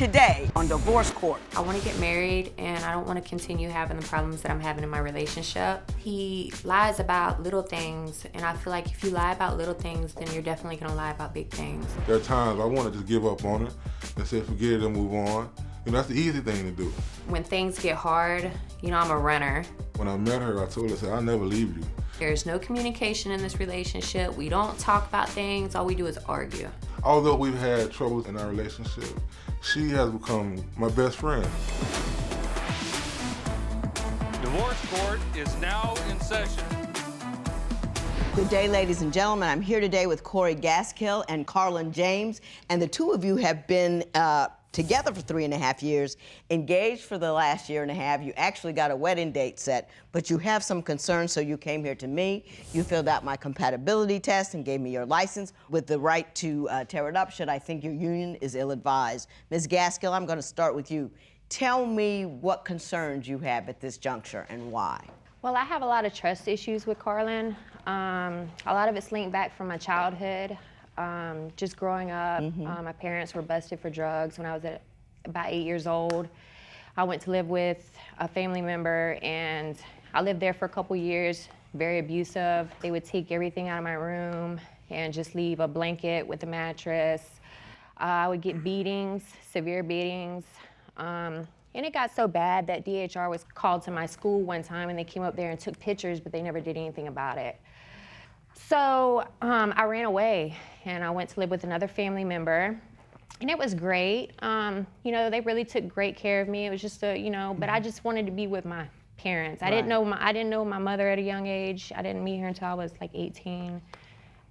today on Divorce Court. I want to get married and I don't want to continue having the problems that I'm having in my relationship. He lies about little things, and I feel like if you lie about little things, then you're definitely going to lie about big things. There are times I want to just give up on it and say forget it and move on. That's the easy thing to do. When things get hard, I'm a runner. When I met her, I told her, I said, I'll never leave you. There's no communication in this relationship. We don't talk about things. All we do is argue. Although we've had troubles in our relationship, she has become my best friend. Divorce Court is now in session. Good day, ladies and gentlemen. I'm here today with Cory Gaskell and Karlin James, and the two of you have been together for 3.5 years, engaged for the last 1.5 years. You actually got a wedding date set, but you have some concerns, so you came here to me. You filled out my compatibility test and gave me your license with the right to tear it up should I think your union is ill-advised. Ms. Gaskell, I'm going to start with you. Tell me what concerns you have at this juncture and why. Well, I have a lot of trust issues with Karlin. A lot of it's linked back from my childhood. Just growing up, my parents were busted for drugs when I was about 8 years old. I went to live with a family member, and I lived there for a couple years, very abusive. They would take everything out of my room and just leave a blanket with a mattress. I would get beatings, severe beatings. And it got so bad that DHR was called to my school one time, and they came up there and took pictures, but they never did anything about it. So I ran away, and I went to live with another family member, and it was great. They really took great care of me. It was just but I just wanted to be with my parents. I didn't know my mother at a young age. I didn't meet her until I was like 18.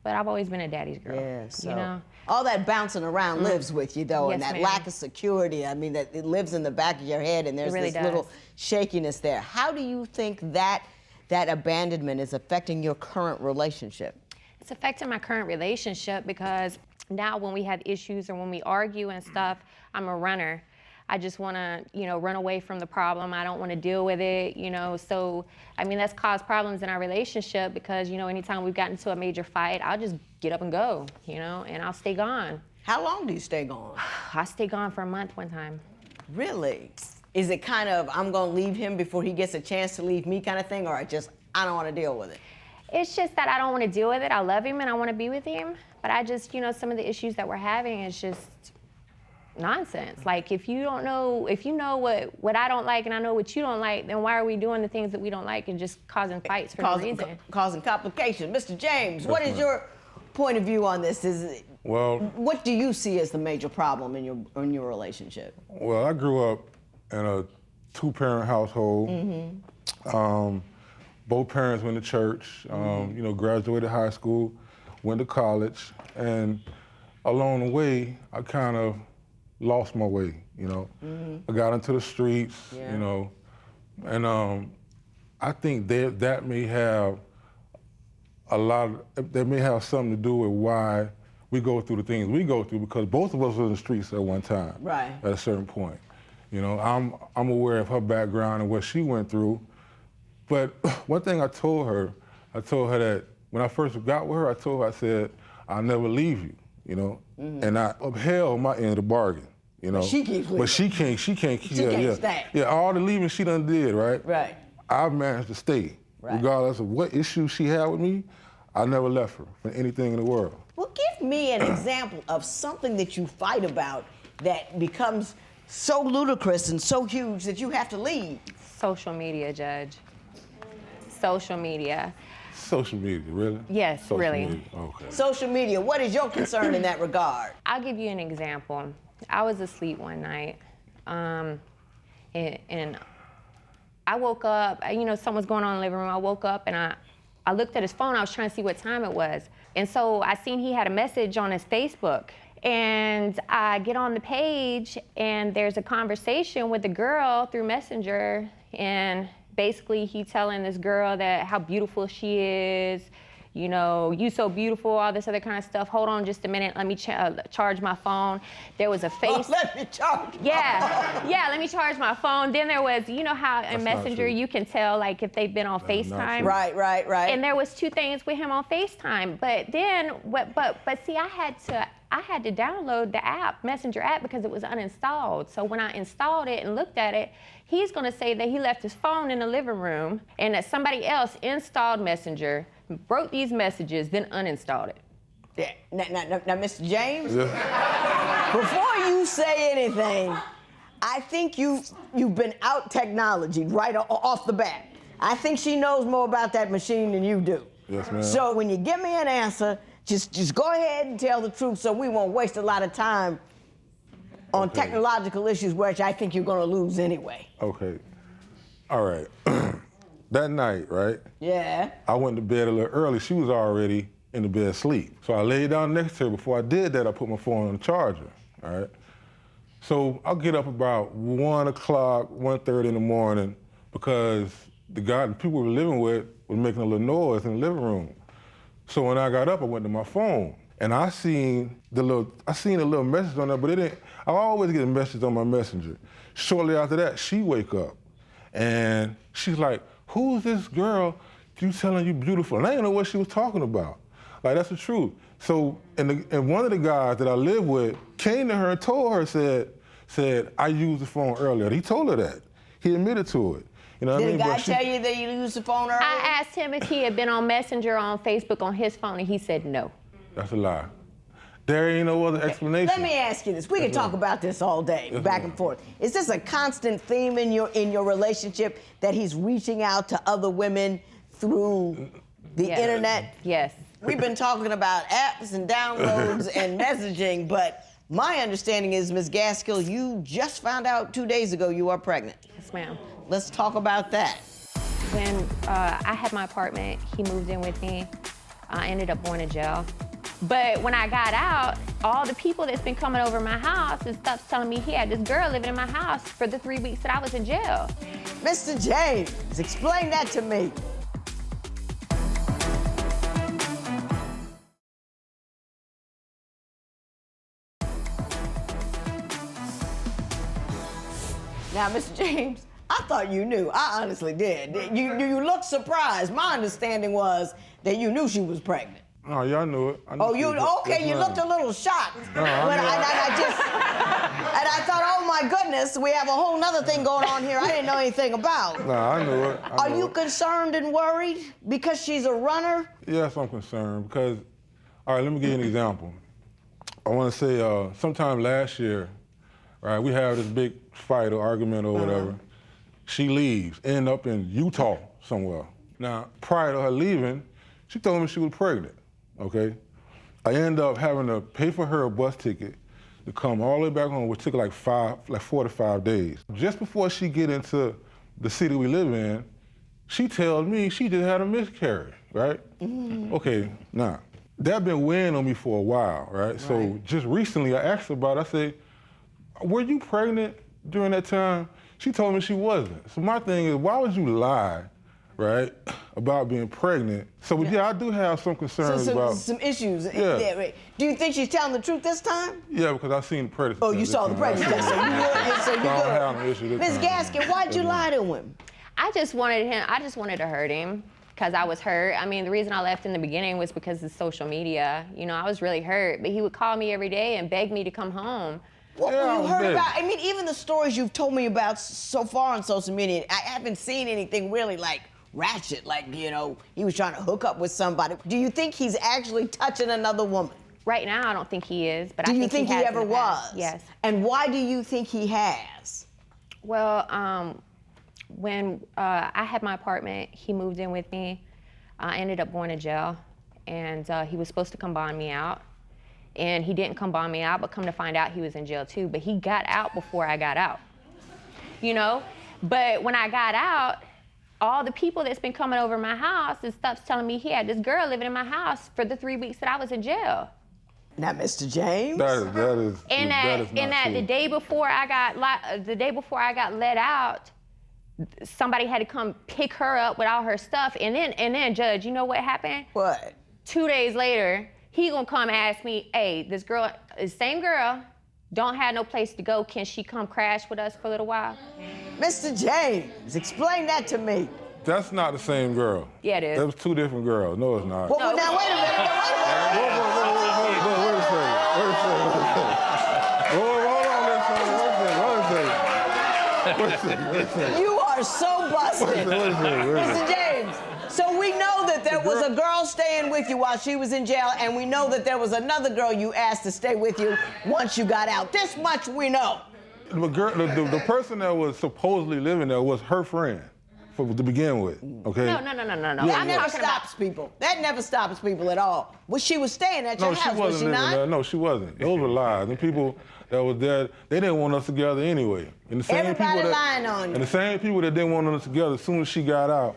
But I've always been a daddy's girl. Yeah, so all that bouncing around lives with you, though, Yes, and that ma'am. lack of security. I mean, that it lives in the back of your head, and there's really this does. little shakiness there. How do you think that abandonment is affecting your current relationship? It's affecting my current relationship because now when we have issues or when we argue and stuff, I'm a runner. I just want to, run away from the problem. I don't want to deal with it, So, that's caused problems in our relationship because, anytime we've gotten into a major fight, I'll just get up and go, and I'll stay gone. How long do you stay gone? I stay gone for a month one time. Really? Is it kind of, I'm going to leave him before he gets a chance to leave me kind of thing, or I don't want to deal with it? It's just that I don't want to deal with it. I love him and I want to be with him, but I just, some of the issues that we're having is just nonsense. Like if you know what I don't like and I know what you don't like, then why are we doing the things that we don't like and just causing fights for no reason? Causing complications. Mr. James, what is your point of view on this? What do you see as the major problem in your relationship? Well, I grew up in a 2-parent household. Both parents went to church, graduated high school, went to college, and along the way, I kind of lost my way, I got into the streets, and I think that may have something to do with why we go through the things we go through, because both of us were in the streets at one time, right? At a certain point. I'm aware of her background and what she went through. But one thing I told her that when I first got with her, I said, I'll never leave you, and I upheld my end of the bargain, But she keeps leaving. But she can't stay. Yeah, all the leaving she done did, right? Right. I've managed to stay. Right. Regardless of what issue she had with me, I never left her for anything in the world. Well, give me an example of something that you fight about that becomes so ludicrous and so huge that you have to leave. Social media, Judge. Social media. Social media, really? Yes, Social really. Media. Okay. Social media, what is your concern in that regard? I'll give you an example. I was asleep one night, and I woke up, something was going on in the living room. I woke up and I looked at his phone. I was trying to see what time it was. And so I seen he had a message on his Facebook. And I get on the page and there's a conversation with a girl through Messenger, and basically he telling this girl that how beautiful she is, you know, you so beautiful, all this other kind of stuff. Hold on just a minute, let me charge my phone. There was a face. Oh, let me charge. Yeah, let me charge my phone. Then there was, you know how in Messenger you can tell like if they've been on FaceTime. Right. And there was 2 things with him on FaceTime. But then, but see, I had to download the app, Messenger app, because it was uninstalled. So when I installed it and looked at it, he's gonna say that he left his phone in the living room and that somebody else installed Messenger, wrote these messages, then uninstalled it. Yeah. Now, Mr. James, before you say anything, I think you've been out technology right off the bat. I think she knows more about that machine than you do. Yes, ma'am. So when you give me an answer, just go ahead and tell the truth so we won't waste a lot of time on technological issues, which I think you're gonna lose anyway. Okay. All right. That night, right? Yeah. I went to bed a little early. She was already in the bed asleep. So I laid down next to her. Before I did that, I put my phone on the charger, all right? So I'll get up about 1 o'clock, 1:30 in the morning because the people we were living with was making a little noise in the living room. So when I got up, I went to my phone and I seen a little message on there, but I always get a message on my Messenger. Shortly after that, she wake up and she's like, who's this girl you telling you beautiful? And I didn't know what she was talking about. Like, that's the truth. So, and one of the guys that I live with came to her and told her, said, I used the phone earlier. He told her that. He admitted to it. You know what I mean? Did the guy tell you that you used the phone earlier? I asked him if he had been on Messenger on Facebook on his phone, and he said no. That's a lie. There ain't no other explanation. Let me ask you this. We can talk about this all day, back and forth. Is this a constant theme in your relationship that he's reaching out to other women through the internet? Yes. We've been talking about apps and downloads and messaging, but my understanding is, Ms. Gaskell, you just found out 2 days ago you are pregnant. Yes, ma'am. Let's talk about that. When I had my apartment, he moved in with me. I ended up going to jail. But when I got out, all the people that's been coming over my house and stuff telling me he had this girl living in my house for the 3 weeks that I was in jail. Mr. James, explain that to me. Now, Mr. James, I thought you knew. I honestly did. You look surprised. My understanding was that you knew she was pregnant. Oh, y'all knew it. Okay, you looked a little shocked. No, And I thought, oh my goodness, we have a whole nother thing going on here I didn't know anything about. No, I knew it. Are you concerned and worried because she's a runner? Yes, I'm concerned because, all right, let me give you an example. I want to say sometime last year, right, we have this big fight or argument or whatever. She leaves, end up in Utah somewhere. Now, prior to her leaving, she told me she was pregnant, okay? I ended up having to pay for her a bus ticket to come all the way back home, which took like 4 to 5 days. Just before she get into the city we live in, she tells me she just had a miscarriage, right? Okay, now, that been weighing on me for a while, right? So just recently I asked her about it, I said, were you pregnant during that time? She told me she wasn't. So my thing is, why would you lie, right, about being pregnant? So yeah, I do have some concerns about some issues. Yeah. Right. Do you think she's telling the truth this time? Yeah, because I seen the pregnancy. Oh, you saw the pregnancy test, so you good. I don't have no issue this Ms. time. Gaskell, why'd you lie to him? I just wanted to hurt him because I was hurt. I mean, the reason I left in the beginning was because of social media. You know, I was really hurt, but he would call me every day and beg me to come home. What you heard about? I mean, even the stories you've told me about so far on social media, I haven't seen anything really like ratchet, like, you know, he was trying to hook up with somebody. Do you think he's actually touching another woman? Right now, I don't think he is, but do I you think he has ever in the past. was? Yes. And why do you think he has? Well, when I had my apartment, he moved in with me. I ended up going to jail, and he was supposed to come bond me out. And he didn't come bond me out, but come to find out he was in jail too. But he got out before I got out, you know? But when I got out, all the people that's been coming over my house and stuff's telling me he had this girl living in my house for the 3 weeks that I was in jail. Now, Mr. James. That is not true. The day before I got let out, somebody had to come pick her up with all her stuff. And then, Judge, you know what happened? What? 2 days later, he gonna come ask me, hey, this girl, the same girl, don't have no place to go. Can she come crash with us for a little while? Mr. James, explain that to me. That's not the same girl. Yeah, it is. That was two different girls. No, it's not. Well, now, wait a minute. Wait a second. You are so busted. Mr. James, so we know that there was a girl staying with you while she was in jail, and we know that there was another girl you asked to stay with you once you got out. This much we know. The person that was supposedly living there was her friend to begin with, okay? No. That never stops people. That never stops people at all. Well, she was staying at your house, was she not? There. No, she wasn't. Those were lies. The people that was there, they didn't want us together anyway. And the same Everybody people lying on you. And the same people that didn't want us together, as soon as she got out,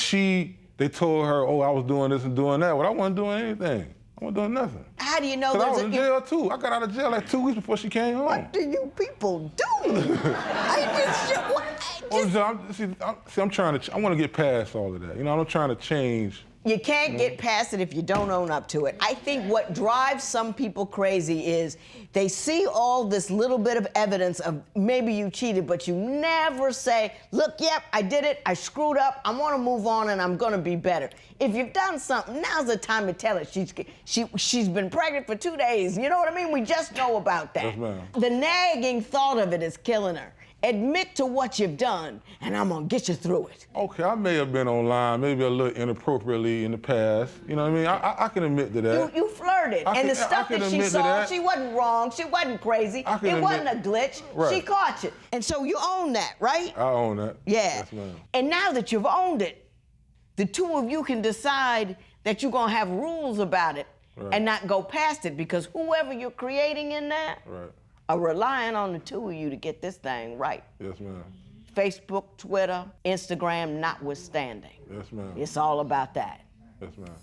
they told her, oh, I was doing this and doing that. Well, I wasn't doing anything. I wasn't doing nothing. How do you know Because I was there's in jail too. I got out of jail like 2 weeks before she came home. What do you people do? I'm trying to. I want to get past all of that. You know, I'm trying to change. You can't get past it if you don't own up to it. I think what drives some people crazy is they see all this little bit of evidence of maybe you cheated, but you never say, look, yep, I did it, I screwed up, I want to move on and I'm going to be better. If you've done something, now's the time to tell it. She's been pregnant for 2 days. You know what I mean? We just know about that. Yes, ma'am. The nagging thought of it is killing her. Admit to what you've done, and I'm gonna get you through it. Okay, I may have been online, maybe a little inappropriately in the past. You know what I mean? I can admit to that. You flirted, and the stuff that she saw, she wasn't wrong, she wasn't crazy, it wasn't a glitch, right. She caught you. And so you own that, right? I own that. Yeah. Yes, ma'am. And now that you've owned it, the two of you can decide that you're gonna have rules about it and not go past it, because whoever you're creating in that, are relying on the two of you to get this thing right. Yes, ma'am. Facebook, Twitter, Instagram notwithstanding. Yes, ma'am. It's all about that. Yes, ma'am.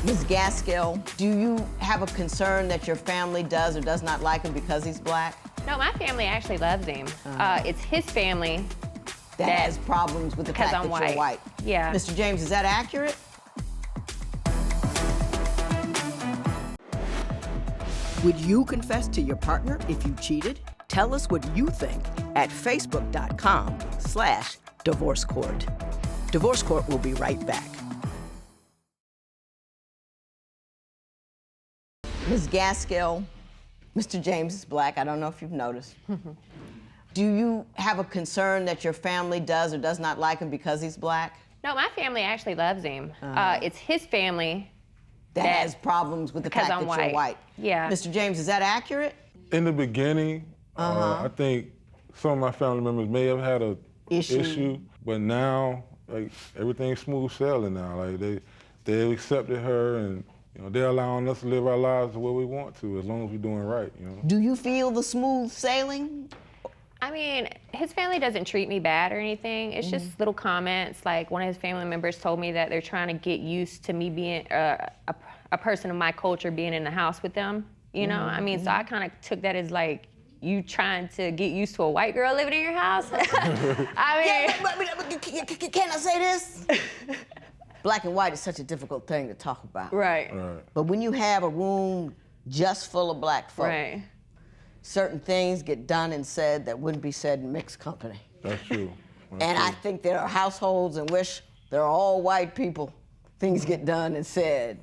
Ms. Gaskell, do you have a concern that your family does or does not like him because he's black? No, my family actually loves him. It's his family that has problems with the fact that you're white. Yeah. Mr. James, is that accurate? Would you confess to your partner if you cheated? Tell us what you think at facebook.com/divorce court. Divorce Court will be right back. Ms. Gaskell, Mr. James is black. I don't know if you've noticed. Do you have a concern that your family does or does not like him because he's black? No, my family actually loves him. It's his family that has problems with the fact that you're white. Yeah. Mr. James, is that accurate? In the beginning, I think some of my family members may have had a issue, but now, like, everything's smooth sailing now. Like, they accepted her, and you know, they're allowing us to live our lives the way we want to, as long as we're doing right. You know. Do you feel the smooth sailing? I mean, his family doesn't treat me bad or anything. It's just little comments. Like, one of his family members told me that they're trying to get used to me being a person of my culture being in the house with them. You know, I mean, so I kind of took that as like, you trying to get used to a white girl living in your house? I mean, but can I say this? Black and white is such a difficult thing to talk about. Right. But when you have a room just full of black folk, certain things get done and said that wouldn't be said in mixed company. That's true. And I think there are households in which there are all white people, things get done and said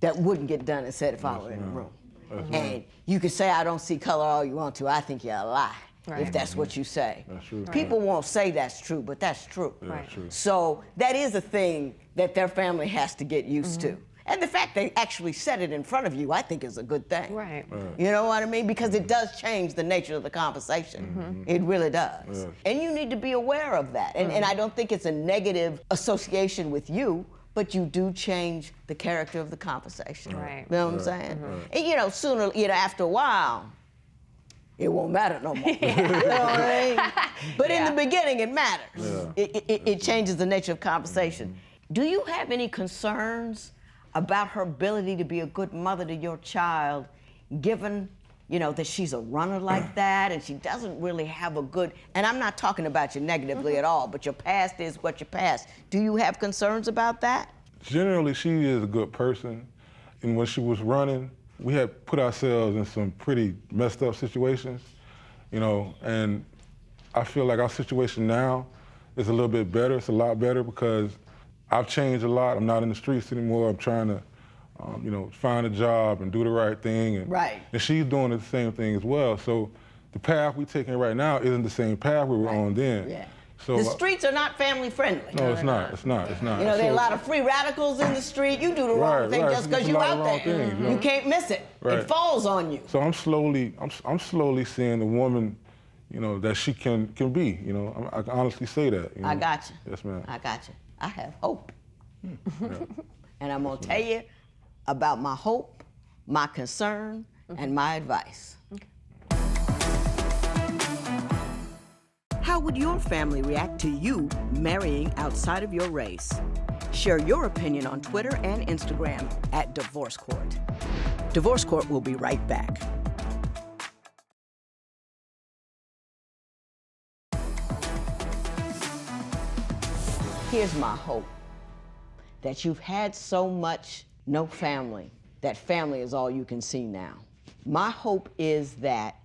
that wouldn't get done and said if I were in the room. And you can say I don't see color all you want to. I think you're a lie if that's what you say. That's true. People won't say that's true, but that's true. That's true. So that is a thing that their family has to get used to. And the fact they actually said it in front of you, I think, is a good thing. You know what I mean? Because it does change the nature of the conversation. It really does. And you need to be aware of that. And I don't think it's a negative association with you, but you do change the character of the conversation. You know what I'm saying? And you know, after a while, it won't matter no more. You know what I mean? But in the beginning, it matters. It changes the nature of conversation. Do you have any concerns about her ability to be a good mother to your child, given, you know, that she's a runner like that and she doesn't really have a good, and I'm not talking about you negatively at all, but your past is what your past. Do you have concerns about that? generally, she is a good person. And when she was running, we had put ourselves in some pretty messed up situations, you know, and I feel like our situation now is a little bit better. It's a lot better because I've changed a lot. I'm not in the streets anymore. I'm trying to, you know, find a job and do the right thing. And, Right. And she's doing the same thing as well. So the path we're taking right now isn't the same path we were on then. Yeah. So, The streets are not family friendly. no, it's not. It's not. It's not. You know, there are a So- lot of free radicals in the street. You do the wrong Right, thing right. just because It's a you're lot of out wrong there. things, you know. You can't miss it. Right. It falls on you. So I'm slowly seeing the woman, you know, that she can be. You know, I can honestly say that. You know? I got you. Yes, ma'am. I got you. I have hope. And I'm going to tell you about my hope, my concern, and my advice. How would your family react to you marrying outside of your race? Share your opinion on Twitter and Instagram at Divorce Court. Divorce Court will be right back. Here's my hope, that you've had so much no family, that family is all you can see now. My hope is that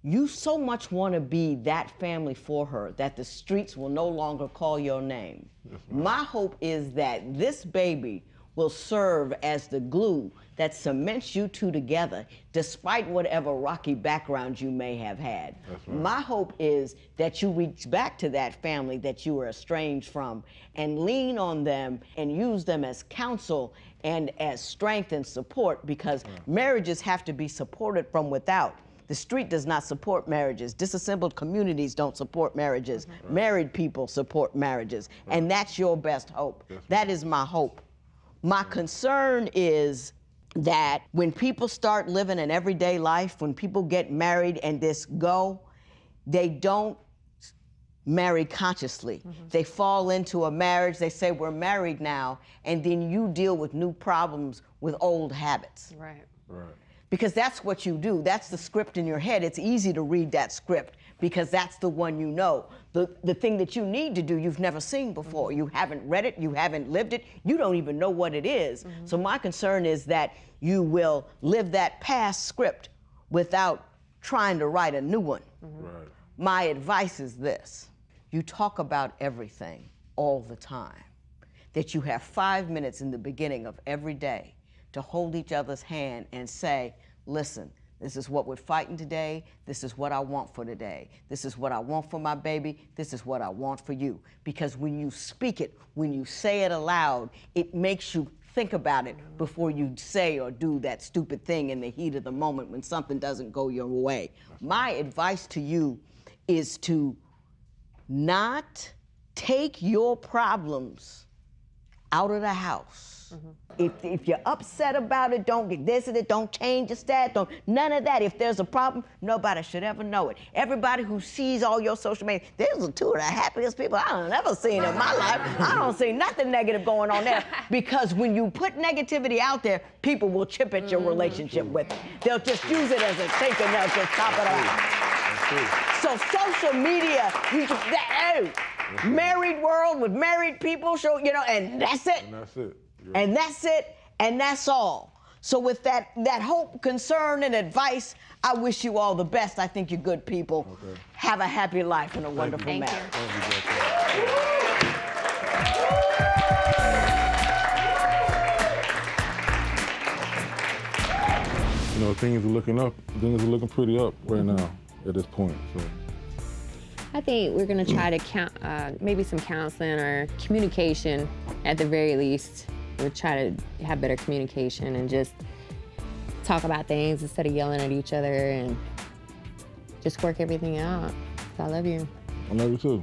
you so much want to be that family for her that the streets will no longer call your name. My hope is that this baby will serve as the glue that cements you two together, despite whatever rocky background you may have had. My hope is that you reach back to that family that you were estranged from and lean on them and use them as counsel and as strength and support, because marriages have to be supported from without. The street does not support marriages. Disassembled communities don't support marriages. Married people support marriages. And that's your best hope. That is my hope. My concern is that when people start living an everyday life, when people get married and they don't marry consciously. They fall into a marriage, they say we're married now, and then you deal with new problems with old habits. Right. Right. Because that's what you do. That's the script in your head. It's easy to read that script because that's the one you know. The thing that you need to do, you've never seen before. You haven't read it, you haven't lived it, you don't even know what it is. So my concern is that you will live that past script without trying to write a new one. Right. My advice is this: you talk about everything all the time. That you have 5 minutes in the beginning of every day to hold each other's hand and say, listen, this is what we're fighting today. This is what I want for today. This is what I want for my baby. This is what I want for you. Because when you speak it, when you say it aloud, it makes you think about it before you say or do that stupid thing in the heat of the moment when something doesn't go your way. My advice to you is to not take your problems out of the house. If you're upset about it, don't get this and it, don't change your stat, none of that. If there's a problem, nobody should ever know it. Everybody who sees all your social media, these are two of the happiest people I've ever seen in my life. I don't see nothing negative going on there, because when you put negativity out there, people will chip at your relationship with it. They'll just use it as a sink and they'll just top it off. So social media, married world with married people, and that's it. And that's it. And that's it, and that's all. So with that hope, concern, and advice, I wish you all the best. I think you're good people. Okay. Have a happy life and a wonderful marriage. You know, things are looking up. Things are looking pretty up right now at this point. So. I think we're gonna try to maybe some counseling or communication at the very least. We'll try to have better communication and just talk about things instead of yelling at each other and just work everything out. I love you. I love you too.